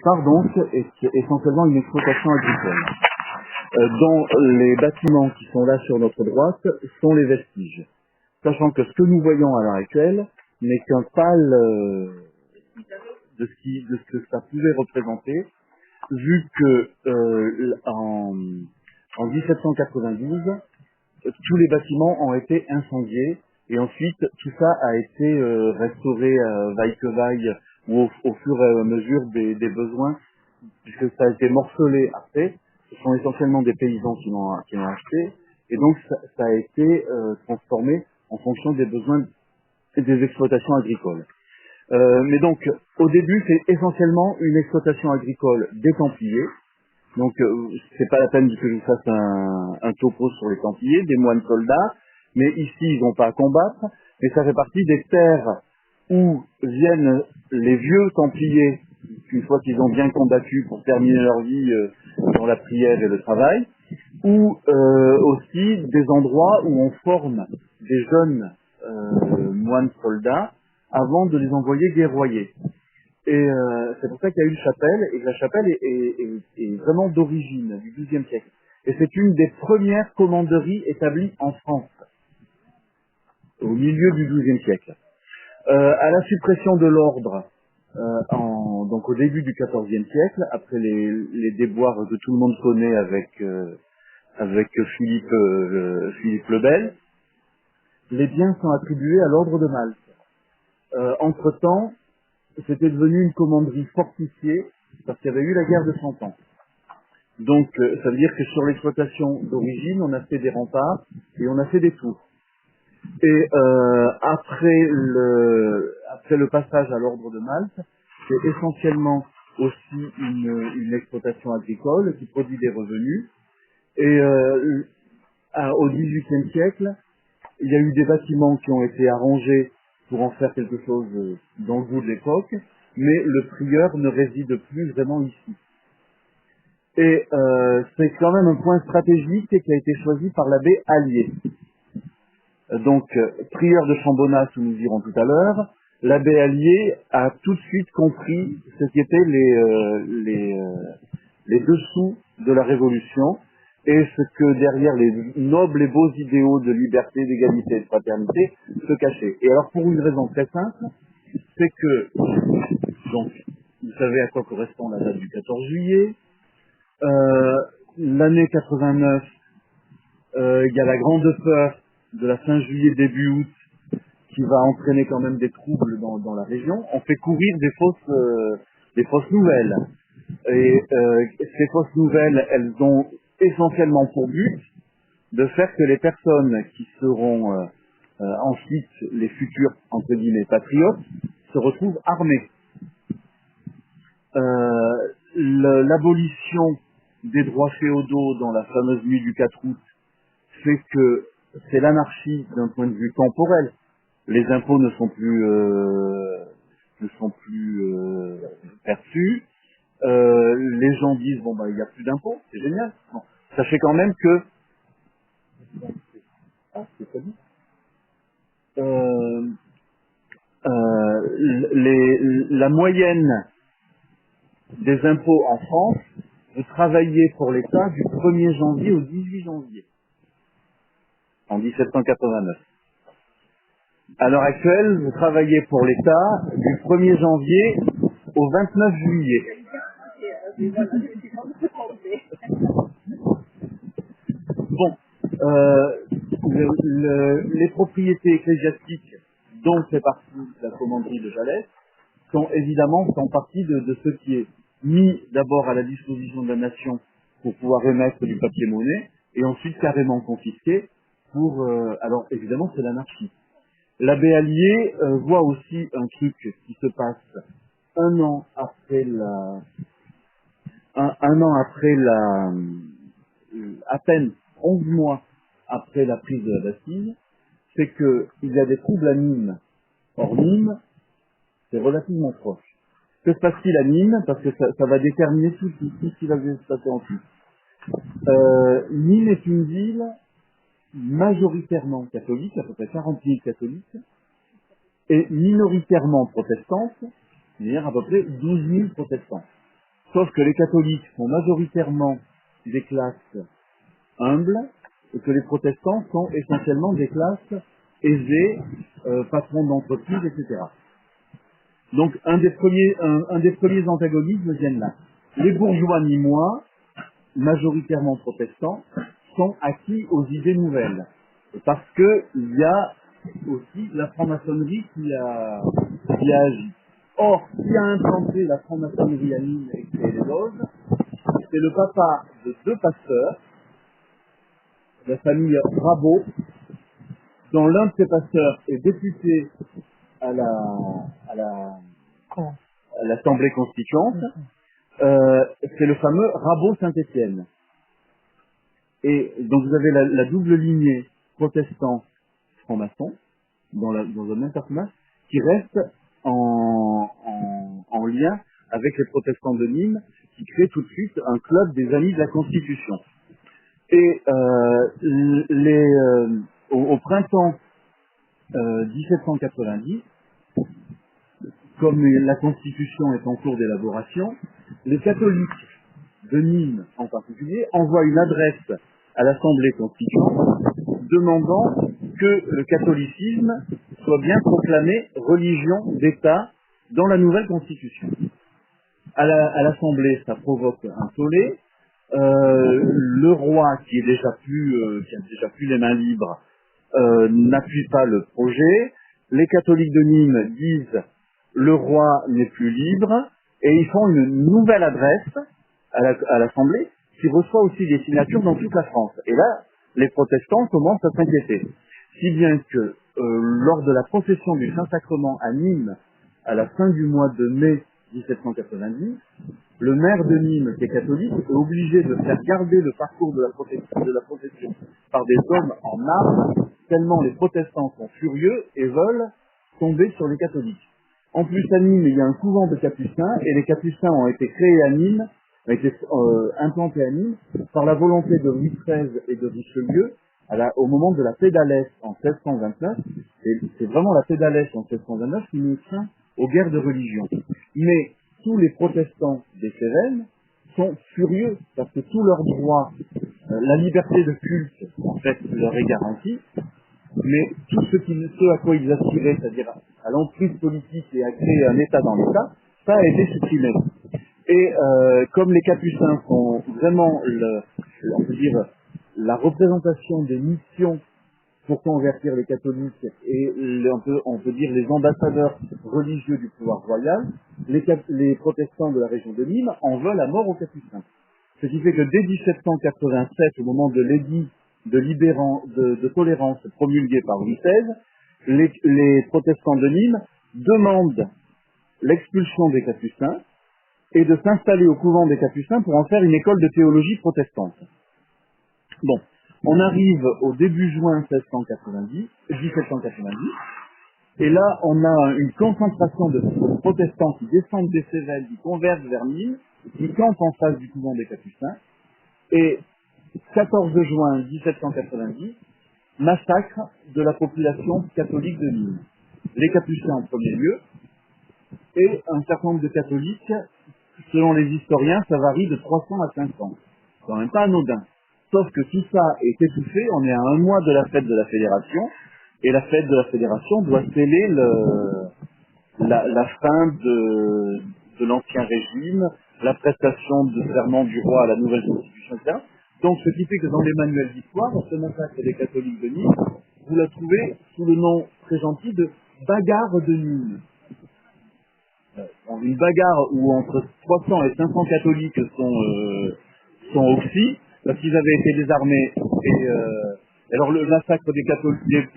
départ, donc, est essentiellement une exploitation agricole, dont les bâtiments qui sont là sur notre droite sont les vestiges. Sachant que ce que nous voyons à l'heure actuelle n'est qu'un pâle de ce que ça pouvait représenter, vu que en 1792, tous les bâtiments ont été incendiés et ensuite tout ça a été restauré vaille que vaille ou au fur et à mesure des besoins, puisque ça a été morcelé après. Ce sont essentiellement des paysans qui l'ont acheté et donc ça a été transformé en fonction des besoins des exploitations agricoles. Mais donc au début c'est essentiellement une exploitation agricole des Templiers. Donc c'est pas la peine que je vous fasse un topo sur les Templiers, des moines soldats, mais ici ils n'ont pas à combattre, mais ça fait partie des terres où viennent les vieux Templiers, une fois qu'ils ont bien combattu pour terminer leur vie dans la prière et le travail, ou aussi des endroits où on forme des jeunes moines soldats avant de les envoyer guerroyer. Et c'est pour ça qu'il y a eu une chapelle, et la chapelle est vraiment d'origine, du XIIe siècle. Et c'est une des premières commanderies établies en France, au milieu du XIIe siècle. À la suppression de l'ordre, donc au début du XIVe siècle, après les déboires que tout le monde connaît avec Philippe le Bel, les biens sont attribués à l'ordre de Malte. Entre-temps, c'était devenu une commanderie fortifiée parce qu'il y avait eu la guerre de 100 ans. Donc ça veut dire que sur l'exploitation d'origine, on a fait des remparts et on a fait des tours. Et après le passage à l'ordre de Malte, c'est essentiellement aussi une exploitation agricole qui produit des revenus. Et au XVIIIe siècle, il y a eu des bâtiments qui ont été arrangés pour en faire quelque chose dans le goût de l'époque, mais le prieur ne réside plus vraiment ici. Et c'est quand même un point stratégique qui a été choisi par l'abbé Allier. Donc, prieur de Chambonnas, où nous irons tout à l'heure, l'abbé Allier a tout de suite compris ce qui étaient les dessous de la Révolution et ce que derrière les nobles et beaux idéaux de liberté, d'égalité et de fraternité se cachait. Et alors, pour une raison très simple, c'est que, donc, vous savez à quoi correspond la date du 14 juillet, l'année 89, il y a la grande peur de la fin juillet, début août, qui va entraîner quand même des troubles dans la région. On fait courir des fausses nouvelles. Et ces fausses nouvelles, elles ont essentiellement pour but de faire que les personnes qui seront ensuite les futurs, entre guillemets, patriotes, se retrouvent armés. L'abolition des droits féodaux dans la fameuse nuit du 4 août fait que c'est l'anarchie d'un point de vue temporel. Les impôts ne sont plus perçus. Les gens disent bon bah il n'y a plus d'impôts, c'est génial. Bon. Sachez quand même que c'est pas dit. La moyenne des impôts en France, vous travaillez pour l'État du 1er janvier au 18 janvier en 1789. À l'heure actuelle, vous travaillez pour l'État du 1er janvier au 29 juillet. Bon, les propriétés ecclésiastiques dont fait partie la commanderie de Jalès sont évidemment partie de ce qui est mis d'abord à la disposition de la nation pour pouvoir émettre du papier monnaie et ensuite carrément confisqué pour... alors évidemment c'est l'anarchie. L'abbé Allier voit aussi un truc qui se passe un an après à peine 11 mois après la prise de la Bastille, c'est que il y a des troubles à Nîmes. Or Nîmes, c'est relativement proche. Que se passe-t-il à Nîmes? Parce que ça va déterminer tout ce qui va se passer ensuite. Nîmes est une ville majoritairement catholique, à peu près 40 000 catholiques, et minoritairement protestante, c'est-à-dire à peu près 12 000 protestants. Sauf que les catholiques sont majoritairement des classes humbles et que les protestants sont essentiellement des classes aisées, patrons d'entreprise, etc. Donc un des premiers antagonismes viennent là. Les bourgeois nîmois, majoritairement protestants, sont acquis aux idées nouvelles. Parce que il y a aussi la franc-maçonnerie qui a agi. Or, qui a implanté la franc-maçonnerie à Nîmes et créé les loges, c'est le papa de deux pasteurs, la famille Rabot, dont l'un de ses pasteurs est député à l'Assemblée constituante. C'est le fameux Rabot Saint-Étienne. Et donc vous avez la double lignée protestant franc-maçon dans un même personnage qui reste en lien avec les protestants de Nîmes qui créent tout de suite un club des amis de la Constitution. Et au printemps 1790, comme la Constitution est en cours d'élaboration, les catholiques de Nîmes en particulier envoient une adresse à l'Assemblée constituante demandant que le catholicisme soit bien proclamé religion d'État dans la nouvelle Constitution. À l'Assemblée, ça provoque un tollé. Le roi, qui a déjà plus les mains libres, n'appuie pas le projet. Les catholiques de Nîmes disent le roi n'est plus libre et ils font une nouvelle adresse à l'Assemblée qui reçoit aussi des signatures dans toute la France. Et là, les protestants commencent à s'inquiéter. Si bien que lors de la procession du Saint-Sacrement à Nîmes, à la fin du mois de mai 1790, le maire de Nîmes, qui est catholique, est obligé de faire garder le parcours de la procession par des hommes en armes, tellement les protestants sont furieux et veulent tomber sur les catholiques. En plus, à Nîmes, il y a un couvent de capucins, et les capucins ont été créés à Nîmes, ont été implantés à Nîmes, par la volonté de Louis XIII et de Richelieu, au moment de la paix d'Alès en 1629, et c'est vraiment la paix d'Alès en 1629 qui nous tient aux guerres de religion. Mais tous les protestants des Cévennes sont furieux, parce que tous leurs droits, la liberté de culte, en fait, leur est garantie, mais tout ce à quoi ils aspiraient, c'est-à-dire à l'emprise politique et à créer un État dans l'État, ça a été supprimé. Et comme les capucins sont vraiment, on peut dire, la représentation des missions pour convertir les catholiques et on peut dire les ambassadeurs religieux du pouvoir royal, les protestants de la région de Nîmes en veulent à mort aux capucins. Ce qui fait que dès 1787, au moment de l'édit de tolérance promulgué par Louis XVI, les protestants de Nîmes demandent l'expulsion des capucins et de s'installer au couvent des capucins pour en faire une école de théologie protestante. Bon, on arrive au début juin 1790, et là on a une concentration de protestants qui descendent des Cévennes, qui convergent vers Nîmes, qui campent en face du couvent des capucins, et 14 juin 1790, massacre de la population catholique de Nîmes. Les capucins en premier lieu, et un certain nombre de catholiques, selon les historiens, ça varie de 300 à 500. C'est quand même pas anodin. Sauf que tout ça est étouffé, on est à un mois de la fête de la Fédération, et la fête de la Fédération doit sceller la fin de l'Ancien Régime, la prestation de serment du roi à la nouvelle Constitution, etc. Donc ce qui fait que dans les manuels d'histoire, ce massacre des catholiques de Nîmes, vous la trouvez sous le nom très gentil de bagarre de Nîmes. Une bagarre où entre 300 et 500 catholiques sont oxy, parce qu'ils avaient été désarmés. Et alors le massacre des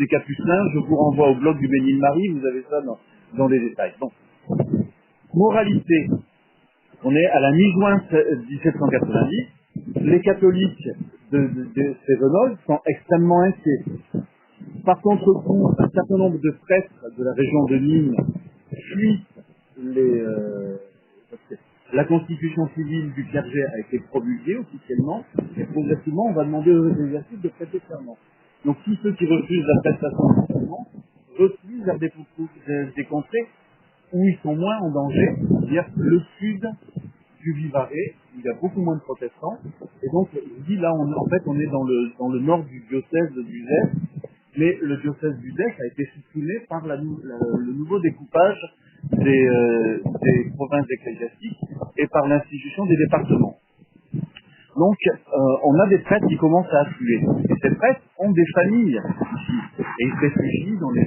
capucins, je vous renvoie au blog du Bénil-Marie, vous avez ça dans les détails. Bon. Moralité, on est à la mi-juin 1790, les catholiques de Cévenol sont extrêmement inquiets. Par contre, un certain nombre de prêtres de la région de Nîmes fuient la constitution civile du clergé a été promulguée officiellement, et progressivement, on va demander aux ecclésiastiques de prêter serment. Donc, tous ceux qui refusent la prestation de serment refusent vers des contrées où ils sont moins en danger, c'est-à-dire le sud du Vivarais, où il y a beaucoup moins de protestants. Et donc, je dis là, en fait, on est dans le nord du diocèse d'Uzès, mais le diocèse d'Uzès a été supprimé par le nouveau découpage des provinces ecclésiastiques et par l'institution des départements. Donc, on a des prêtres qui commencent à affluer. Et ces prêtres ont des familles ici. Et ils se réfugient dans les...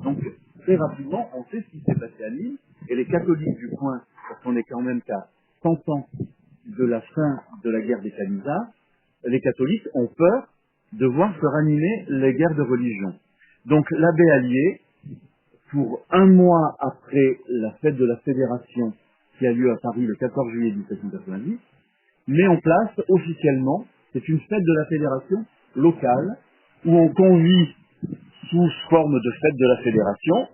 Donc, très rapidement, on sait ce qui s'est passé à Nîmes. Et les catholiques du coin, parce qu'on est quand même qu'à 100 ans de la fin de la guerre des Camisards, les catholiques ont peur de voir se ranimer les guerres de religion. Donc, l'abbé Allier, pour un mois après la fête de la Fédération qui a lieu à Paris le 14 juillet 1790, met en place officiellement, c'est une fête de la Fédération locale, où on convie, sous forme de fête de la Fédération,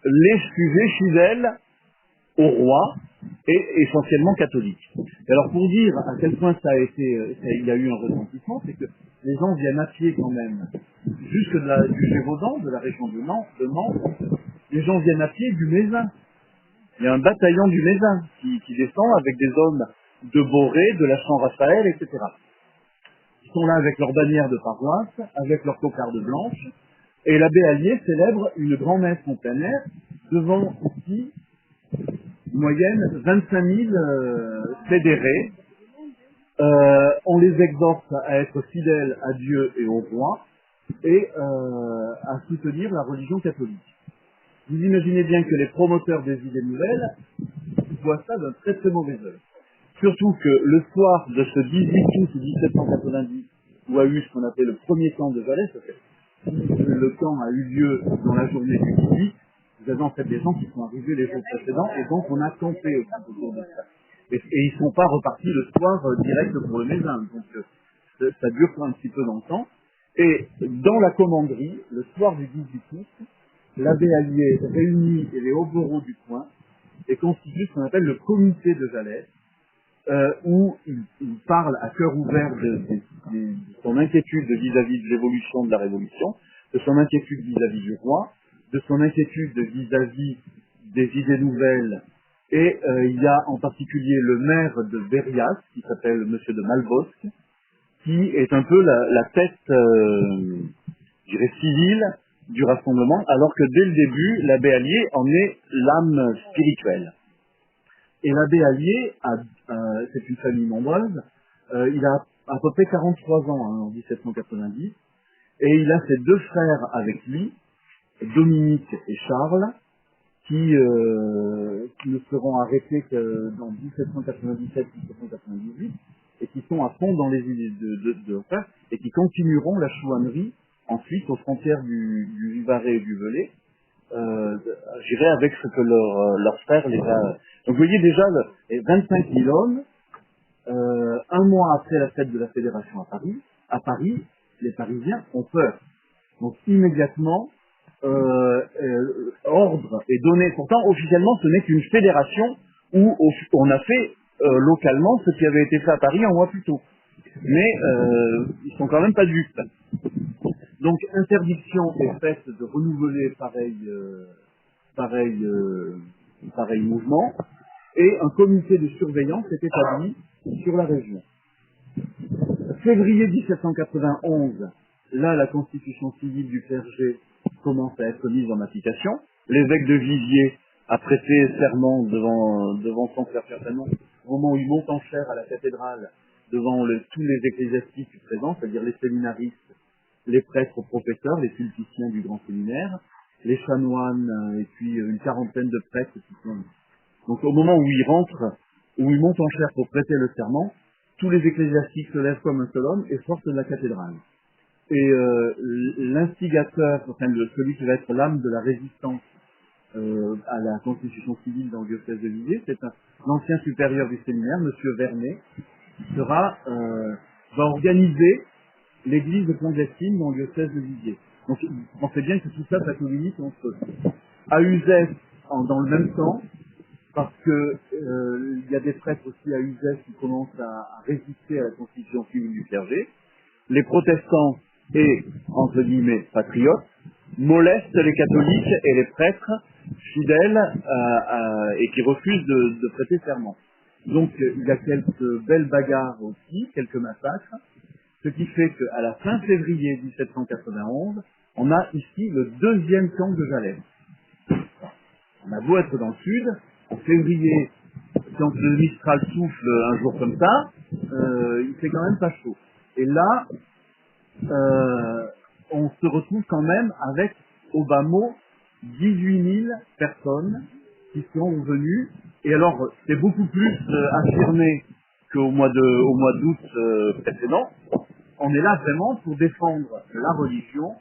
les sujets fidèles au roi et essentiellement catholiques. Et alors pour dire à quel point il y a eu un retentissement, c'est que les gens viennent à pied quand même, jusque du Gévaudan, de la région de Nantes, les gens viennent à pied du Mézin. Il y a un bataillon du Mézin qui descend avec des hommes de Boré, de la Saint-Raphaël, etc. Ils sont là avec leur bannière de paroisse, avec leur cocarde blanche, et l'abbé Allier célèbre une grand-messe en plein air devant ici, moyenne 25 000 fédérés. On les exhorte à être fidèles à Dieu et au roi et à soutenir la religion catholique. Vous imaginez bien que les promoteurs des idées nouvelles voient ça d'un très très mauvais œil. Surtout que le soir de ce 18 août 1790, où a eu ce qu'on appelle le premier camp de Valais, le camp a eu lieu dans la journée du 18, vous avez en fait des gens qui sont arrivés les jours précédents, et donc on a campé autour de ça. Et ils ne sont pas repartis le soir direct pour le Mézin, donc ça dure un petit peu dans le temps. Et dans la commanderie, le soir du 18 août, l'abbé Allier réunit les hauts-bourreaux du coin et constitue ce qu'on appelle le comité de Valais, où il parle à cœur ouvert de son inquiétude vis-à-vis de l'évolution de la Révolution, de son inquiétude vis-à-vis du roi, de son inquiétude vis-à-vis des idées nouvelles, et il y a en particulier le maire de Berrias, qui s'appelle Monsieur de Malbosque, qui est un peu la tête, je dirais, civile du rassemblement, alors que dès le début, l'abbé Allier en est l'âme spirituelle. Et l'abbé Allier, c'est une famille nombreuse, il a à peu près 43 ans en 1790, et il a ses deux frères avec lui, Dominique et Charles, qui ne seront arrêtés que dans 1797-1798, et qui sont à fond dans les idées de frères, et qui continueront la chouannerie ensuite aux frontières du Vivarais et du Velay, j'irai avec ce que leur frère les a... Donc vous voyez déjà, 25 000 hommes, un mois après la fête de la Fédération à Paris, les Parisiens ont peur. Donc immédiatement, ordre est donné. Pourtant, officiellement, ce n'est qu'une fédération où on a fait localement ce qui avait été fait à Paris un mois plus tôt. Mais ils sont quand même pas dupes. Donc interdiction est faite de renouveler pareil mouvement, et un comité de surveillance est établi sur la région. Février 1791, là la constitution civile du clergé commence à être mise en application. L'évêque de Viviers a prêté serment devant son clergé certainement, au moment où il monte en chaire à la cathédrale devant tous les ecclésiastiques présents, c'est-à-dire les séminaristes, les prêtres professeurs, les sulpiciens du grand séminaire, les chanoines, et puis une quarantaine de prêtres qui sont... Donc au moment où il rentre, où il monte en chaire pour prêter le serment, tous les ecclésiastiques se lèvent comme un seul homme et sortent de la cathédrale. Et l'instigateur, enfin celui qui va être l'âme de la résistance à la constitution civile dans le diocèse de Viviers, c'est l'ancien supérieur du séminaire, Monsieur Vernet, qui va organiser l'église clandestine dans le diocèse de Viviers. Donc, on sait bien que tout ça, ça communique entre eux. À Uzès, dans le même temps, parce que il y a des prêtres aussi à Uzès qui commencent à résister à la constitution civile du clergé. Les protestants et, entre guillemets, patriotes, molestent les catholiques et les prêtres fidèles et qui refusent de prêter serment. Donc il y a quelques belles bagarres aussi, quelques massacres, ce qui fait qu'à la fin février 1791, on a ici le deuxième camp de Jalès. On a beau être dans le sud, en février, quand le Mistral souffle un jour comme ça, il fait quand même pas chaud. Et là, on se retrouve quand même avec, au bas mot, 18 000 personnes qui sont venues. Et alors, c'est beaucoup plus affirmé qu'au mois d'août précédent. On est là vraiment pour défendre la religion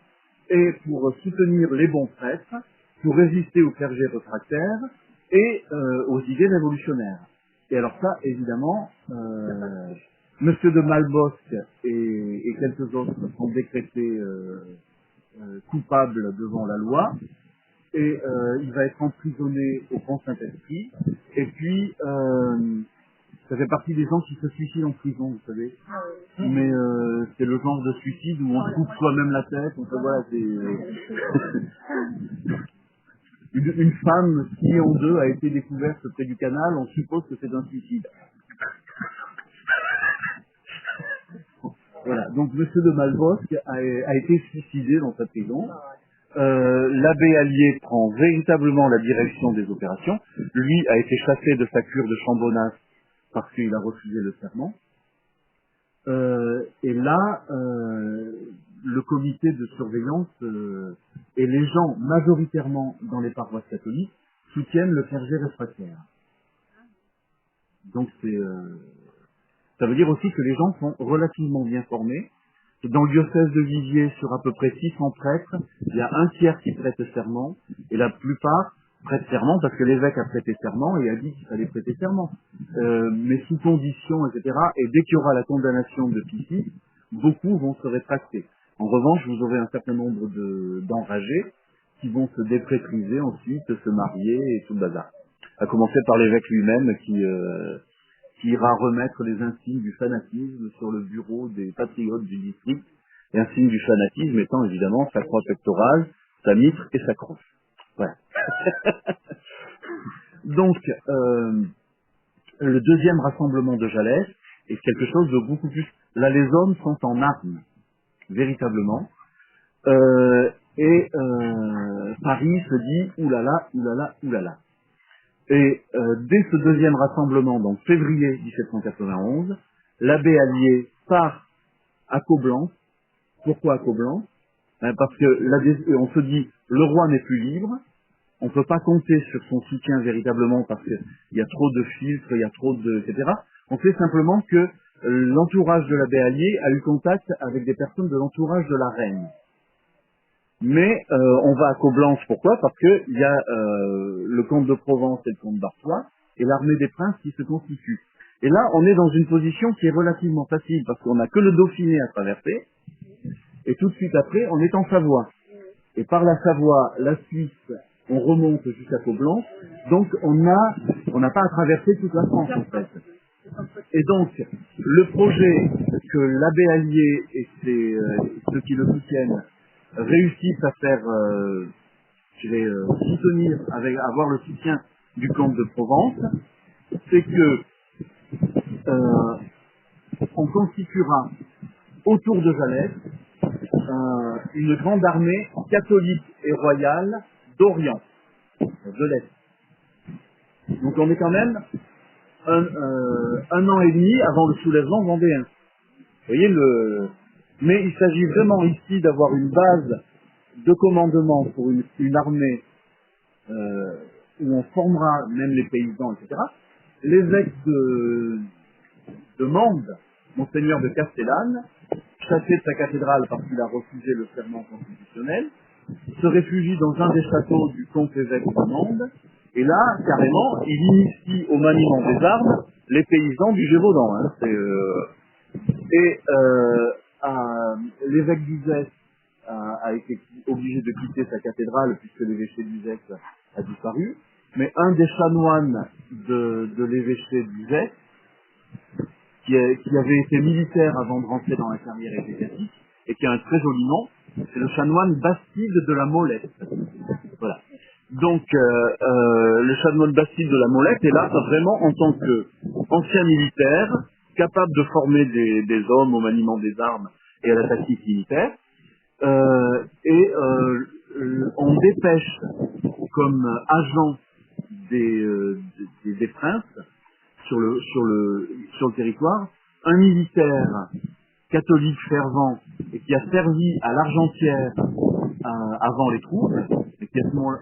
et pour soutenir les bons prêtres, pour résister aux clergés réfractaires et aux idées révolutionnaires. Et alors ça, évidemment, Monsieur de Malbosc et quelques autres sont décrétés coupables devant la loi, et il va être emprisonné au Pont Saint-Esprit, et puis ça fait partie des gens qui se suicident en prison, vous savez. Mais c'est le genre de suicide où on se coupe soi-même la tête, voilà, c'est... Une femme sciée en deux a été découverte près du canal, on suppose que c'est un suicide. Voilà, donc Monsieur de Malbosc a été suicidé dans sa prison. L'abbé Allier prend véritablement la direction des opérations. Lui a été chassé de sa cure de Chambonas parce qu'il a refusé le serment. Et là, le comité de surveillance et les gens majoritairement dans les paroisses catholiques soutiennent le clergé réfractaire. Donc ça veut dire aussi que les gens sont relativement bien formés. Dans le diocèse de Viviers, sur à peu près 600 prêtres, il y a un tiers qui prête serment, et la plupart prêtent serment parce que l'évêque a prêté serment et a dit qu'il fallait prêter serment. Mais sous conditions, etc. Et dès qu'il y aura la condamnation de Pissy, beaucoup vont se rétracter. En revanche, vous aurez un certain nombre d'enragés qui vont se déprêtriser ensuite, se marier et tout le bazar. À commencer par l'évêque lui-même qui ira remettre les insignes du fanatisme sur le bureau des patriotes du district, et insigne du fanatisme étant évidemment sa croix pectorale, sa mitre et sa crosse. Voilà. Donc, le deuxième rassemblement de Jalès est quelque chose de beaucoup plus... Là, les hommes sont en armes, véritablement, et Paris se dit « oulala, oulala, oulala ». Et dès ce deuxième rassemblement, donc février 1791, l'abbé Allier part à Coblence. Pourquoi à Coblence? Parce que on se dit le roi n'est plus libre, on ne peut pas compter sur son soutien véritablement parce qu'il y a trop de filtres, il y a trop de... etc. On sait simplement que l'entourage de l'abbé Allier a eu contact avec des personnes de l'entourage de la reine. Mais on va à Coblence, pourquoi? Parce que il y a le comte de Provence et le comte d'Artois et l'armée des princes qui se constitue. Et là, on est dans une position qui est relativement facile parce qu'on n'a que le Dauphiné à traverser et tout de suite après, on est en Savoie. Et par la Savoie, la Suisse, on remonte jusqu'à Coblence. Donc on n'a pas à traverser toute la France en fait. Et donc, le projet que l'abbé Allier et ceux qui le soutiennent réussissent à faire, soutenir, avoir le soutien du comte de Provence, c'est que on constituera autour de Jalès une grande armée catholique et royale d'Orient, de l'Est. Donc on est quand même un an et demi avant le soulèvement vendéen. Vous voyez mais il s'agit vraiment ici d'avoir une base de commandement pour une armée où on formera même les paysans, etc. L'évêque de Mende, Monseigneur de Castellane, chassé de sa cathédrale parce qu'il a refusé le serment constitutionnel, se réfugie dans un des châteaux du comte évêque de Mende, et là, carrément, il initie au maniement des armes les paysans du Gévaudan. Hein. L'évêque d'Uzès a été obligé de quitter sa cathédrale puisque l'évêché d'Uzès a disparu, mais un des chanoines de l'évêché d'Uzès, qui avait été militaire avant de rentrer dans la carrière ecclésiastique, et qui a un très joli nom, c'est le chanoine Bastide de la Molette. Voilà. Donc, le chanoine Bastide de la Molette est là vraiment en tant qu'ancien militaire, capable de former des hommes au maniement des armes et à la tactique militaire. On dépêche comme agent des princes sur le territoire un militaire catholique fervent et qui a servi à l'Argentière avant les troubles, et qui à ce moment,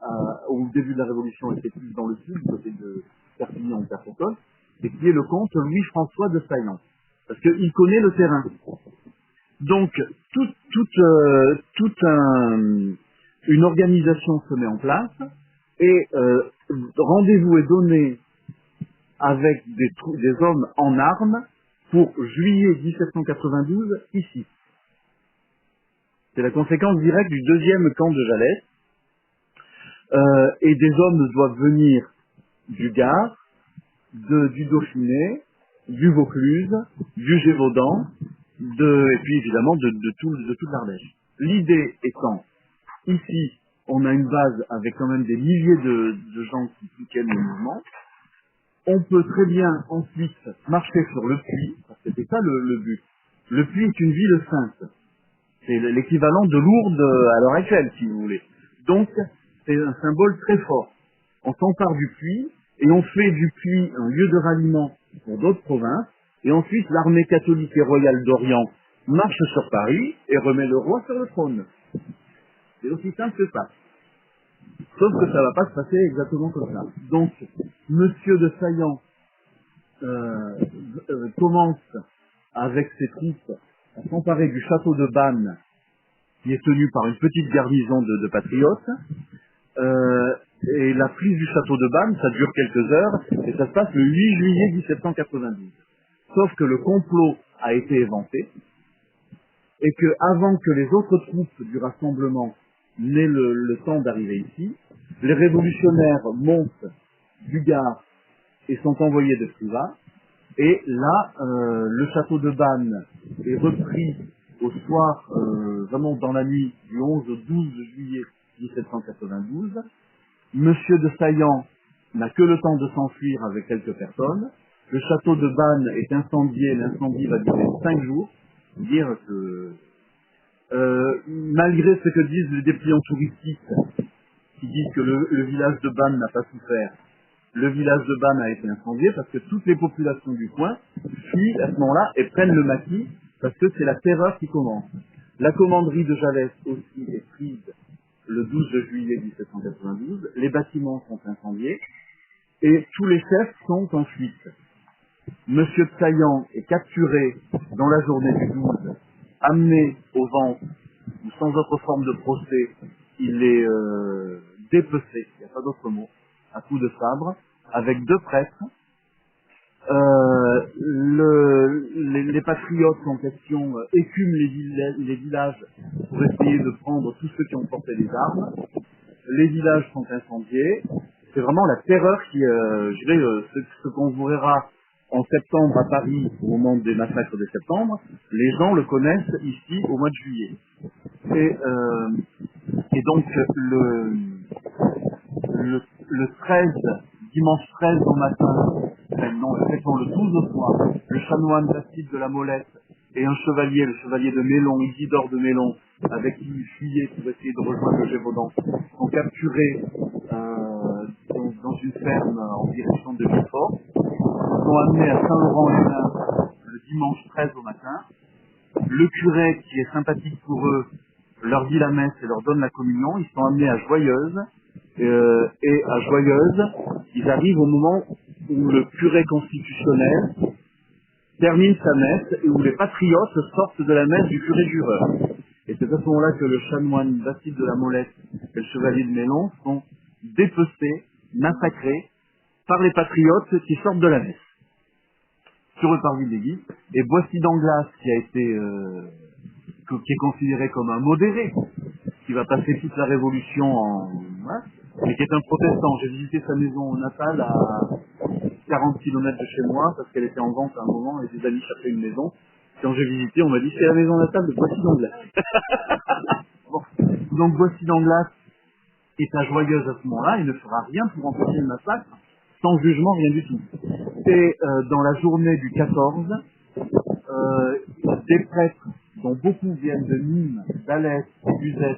au début de la Révolution était plus dans le sud, du côté de Perpignan ou Perpétuel, et qui est le comte Louis-François de Saillant, parce qu'il connaît le terrain. Donc, une organisation se met en place, et rendez-vous est donné avec des hommes en armes pour juillet 1792 ici. C'est la conséquence directe du deuxième camp de Jalès. Et des hommes doivent venir du Gard, du Dauphiné, du Vaucluse, du Gévaudan, et puis évidemment de toute l'Ardèche. L'idée étant, ici, on a une base avec quand même des milliers de gens qui soutiennent le mouvement. On peut très bien ensuite marcher sur le Puy, parce que c'est ça le but. Le Puy est une ville sainte. C'est l'équivalent de Lourdes à l'heure actuelle, si vous voulez. Donc, c'est un symbole très fort. On s'empare du Puy, et on fait du Puy un lieu de ralliement pour d'autres provinces, et ensuite l'armée catholique et royale d'Orient marche sur Paris et remet le roi sur le trône. C'est aussi simple que ça. Sauf que ça va pas se passer exactement comme ça. Donc, Monsieur de Saillant commence avec ses troupes à s'emparer du château de Bannes, qui est tenu par une petite garnison de patriotes. Et la prise du château de Bannes, ça dure quelques heures, et ça se passe le 8 juillet 1792. Sauf que le complot a été éventé, et que avant que les autres troupes du rassemblement n'aient le temps d'arriver ici, les révolutionnaires montent du Gard et sont envoyés de Privas, et là, le château de Bannes est repris au soir, vraiment dans la nuit du 11 au 12 juillet 1792. Monsieur de Saillant n'a que le temps de s'enfuir avec quelques personnes. Le château de Bannes est incendié, l'incendie va durer 5 jours. Dire que, malgré ce que disent les dépliants touristiques, qui disent que le village de Bannes n'a pas souffert, le village de Bannes a été incendié parce que toutes les populations du coin fuient à ce moment-là et prennent le maquis parce que c'est la terreur qui commence. La commanderie de Jalès aussi est prise le 12 juillet 1792, les bâtiments sont incendiés et tous les chefs sont en fuite. Monsieur de Saillant est capturé dans la journée du 12, amené au ventre, ou sans autre forme de procès, il est dépecé, il n'y a pas d'autre mot, à coups de sabre, avec 2 prêtres. Les patriotes en question écument les villages pour essayer de prendre tous ceux qui ont porté des armes. Les villages sont incendiés. C'est vraiment la terreur qui, je dirais, ce qu'on vous verra en septembre à Paris au moment des massacres de septembre, les gens le connaissent ici au mois de juillet. Et donc le 13, dimanche 13 au matin, non, effectivement le 12 au soir, le chanoine Bastide de la Molette et un chevalier, le chevalier de Mélon, Isidore de Mélon, avec qui il fuyait pour essayer de rejoindre le Gévaudan, sont capturés dans une ferme en direction de Villefort, sont amenés à Saint-Laurent-les-Bains le dimanche 13 au matin. Le curé, qui est sympathique pour eux, leur dit la messe et leur donne la communion. Ils sont amenés à Joyeuse. Et à Joyeuse, ils arrivent au moment où le curé constitutionnel termine sa messe et où les patriotes sortent de la messe du curé jureur. Et c'est à ce moment-là que le chanoine Bastide de la Molette et le chevalier de Mélon sont dépecés, massacrés par les patriotes qui sortent de la messe sur le parvis de l'église. Et Boissy d'Anglas, qui est considéré comme un modéré, qui va passer toute la Révolution mais qui est un protestant. J'ai visité sa maison natale à 40 km de chez moi, parce qu'elle était en vente à un moment, et des amis cherchaient une maison. Quand j'ai visité, on m'a dit, c'est la maison natale de Boissy d'Anglas. Bon. Donc Boissy d'Anglas état joyeuse à ce moment-là et ne fera rien pour empêcher le massacre, sans jugement, rien du tout. Et dans la journée du 14, des prêtres, dont beaucoup viennent de Nîmes, d'Alès, d'Uzès,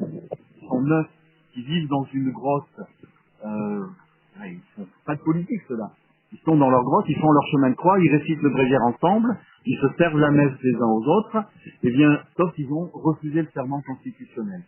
sont 9, qui vivent dans une grotte, ils font pas de politique ceux-là. Ils sont dans leur grotte, ils font leur chemin de croix, ils récitent le bréviaire ensemble, ils se servent la messe les uns aux autres, et bien, sauf qu'ils ont refusé le serment constitutionnel.